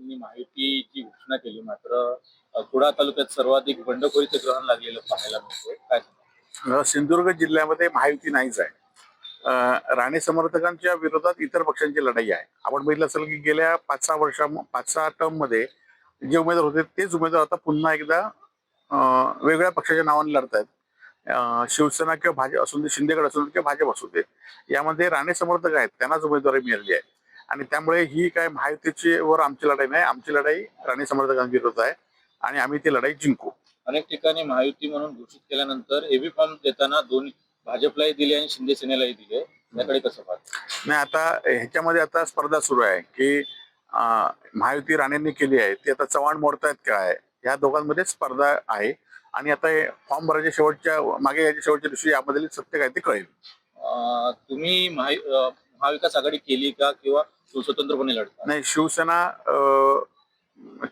त्यांनी महायुतीची घोषणा केली, मात्र कुडाळ तालुक्यात सर्वाधिक बंडखोरीचे ग्रहण लागलेलं पाहायला मिळतंय. काय सांगाल? सिंधुदुर्ग जिल्ह्यामध्ये महायुती नाहीच आहे. राणे समर्थकांच्या विरोधात इतर पक्षांची लढाई आहे. आपण बघितलं असेल की गेल्या 5-6 टर्म मध्ये जे उमेदवार होते तेच उमेदवार आता पुन्हा एकदा वेगळ्या पक्षाच्या नावाने लढतायत. शिवसेना किंवा भाजप असू दे, शिंदेगड असू दे किंवा भाजप असू दे, यामध्ये राणे समर्थक आहेत त्यांनाच उमेदवारी मिळाली आहे. आणि त्यामुळे ही काय महायुतीची वर आमची लढाई नाही, आमची लढाई राणे समर्थकांविरोधात आहे आणि आम्ही ती लढाई जिंकू. अनेक ठिकाणी महायुती म्हणून घोषित केल्यानंतर एबी फॉर्म देताना दोन्ही भाजपलाही दिले आणि शिंदे सेनेलाही दिले. याकडे कसं पाहता? नाही, आता ह्याच्यामध्ये आता स्पर्धा सुरू आहे की महायुती राणेंनी केली आहे ती आता चव्हाण मोडतायत काय, ह्या दोघांमध्ये स्पर्धा आहे. आणि आता फॉर्म भरायच्या मागे याच्या शेवटच्या दिवशी यामधील सत्य काय ते कळेल. तुम्ही महाविकास आघाडी केली का किंवा स्वतंत्रपणे लढता? नाही, शिवसेना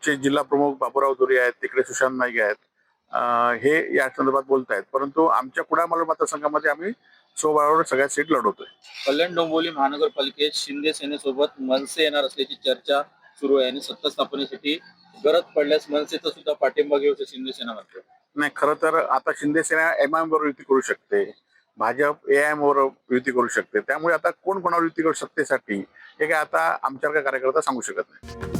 चे जिल्हा प्रमुख बाबूराव धुरे आहेत, तिकडे सुशांत नाईक आहेत, हे या संदर्भात बोलत आहेत. परंतु आमच्या कुडाळ मालवण मतदारसंघामध्ये आम्ही स्वबळावर सगळ्या सीट लढवतोय. कल्याण डोंबिवली महानगरपालिकेत शिंदे सेनेसोबत मनसे येणार असल्याची चर्चा सुरू आहे आणि सत्ता स्थापनेसाठी गरज पडल्यास मनसेचा सुद्धा पाठिंबा घेऊ शिंदे सेना म्हणते. नाही, खरं तर आता शिंदे सेना एमआयएम वर युती करू शकते, भाजप एआयएम वर युती करू शकते. त्यामुळे आता कोण कोणावर युती करू सत्तेसाठी हे काय आता आमच्या कार्यकर्ता सांगू शकत नाही.